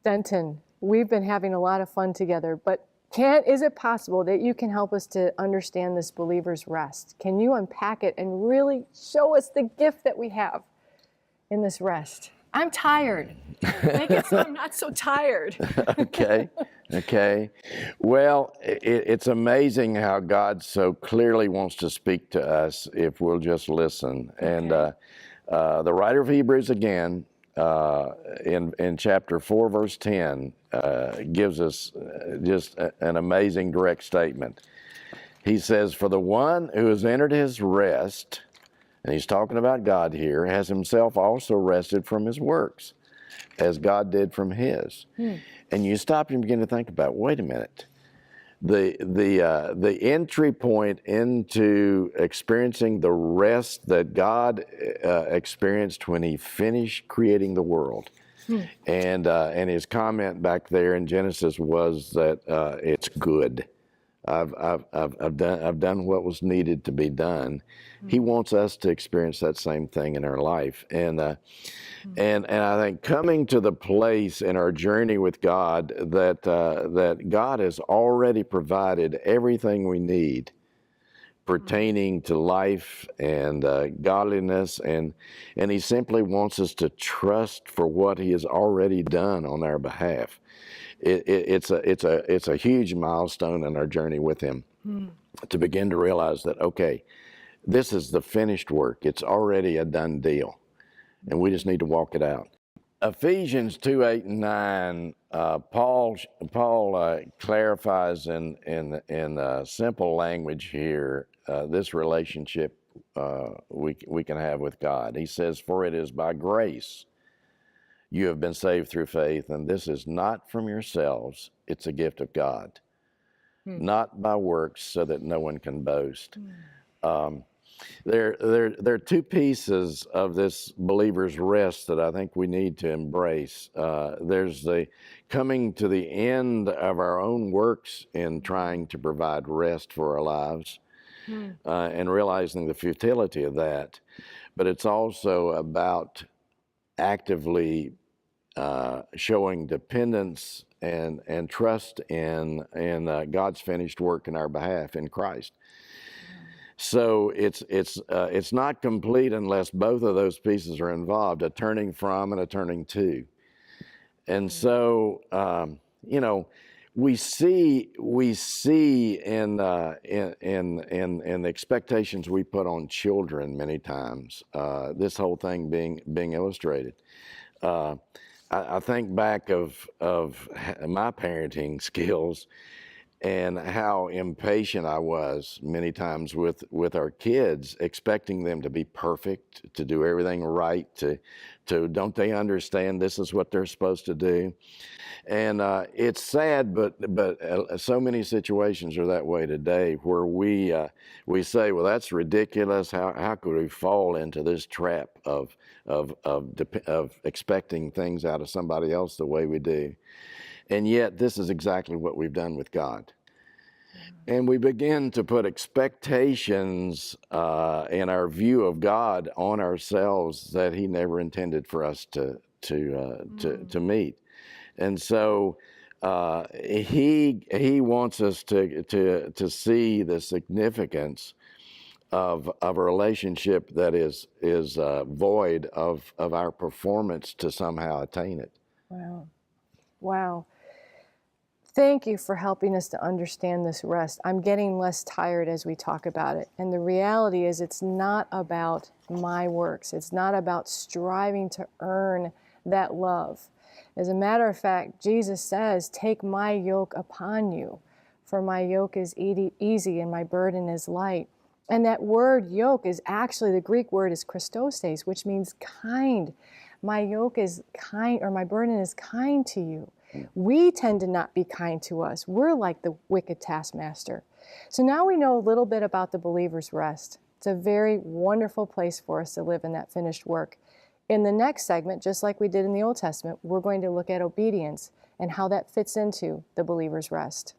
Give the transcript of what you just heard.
Denton, we've been having a lot of fun together, but is it possible that you can help us to understand this believer's rest? Can you unpack it and really show us the gift that we have in this rest? I'm tired. Make it so I'm not so tired. Okay. Well, it's amazing how God so clearly wants to speak to us if we'll just listen. Okay. And the writer of Hebrews again, in chapter 4, verse 10, gives us just an amazing direct statement. He says, "For the one who has entered his rest," and he's talking about God here, "has himself also rested from his works, as God did from his." And you stop and begin to think about, wait a minute, the entry point into experiencing the rest that God experienced when he finished creating the world. And his comment back there in Genesis was that it's good. I've done what was needed to be done. He wants us to experience that same thing in our life, and I think coming to the place in our journey with God that God has already provided everything we need pertaining to life and godliness, and he simply wants us to trust for what he has already done on our behalf. It's a huge milestone in our journey with him to begin to realize that, okay, this is the finished work. It's already a done deal, and we just need to walk it out. Ephesians 2, 8, and 9, Paul clarifies in simple language here this relationship we can have with God. He says, "For it is by grace you have been saved through faith, and this is not from yourselves, it's a gift of God, not by works, so that no one can boast." There are two pieces of this believer's rest that I think we need to embrace. There's the coming to the end of our own works in trying to provide rest for our lives, and realizing the futility of that. But it's also about actively showing dependence and trust in God's finished work in our behalf in Christ. So it's not complete unless both of those pieces are involved, a turning from and a turning to. And so we see in the expectations we put on children many times, this whole thing being illustrated. I think back of my parenting skills and how impatient I was many times with our kids, expecting them to be perfect, to do everything right, to don't they understand this is what they're supposed to do? And it's sad, but so many situations are that way today, where we say, well, that's ridiculous. How could we fall into this trap of expecting things out of somebody else the way we do? And yet, this is exactly what we've done with God. And we begin to put expectations in our view of God on ourselves that he never intended for us to meet. And so he wants us to see the significance of a relationship that is void of our performance to somehow attain it. Wow. Thank you for helping us to understand this rest. I'm getting less tired as we talk about it. And the reality is, it's not about my works. It's not about striving to earn that love. As a matter of fact, Jesus says, "Take my yoke upon you, for my yoke is easy and my burden is light." And that word yoke is actually, the Greek word is Christoses, which means kind. My yoke is kind, or my burden is kind to you. We tend to not be kind to us. We're like the wicked taskmaster. So now we know a little bit about the believer's rest. It's a very wonderful place for us to live in that finished work. In the next segment, just like we did in the Old Testament, we're going to look at obedience and how that fits into the believer's rest.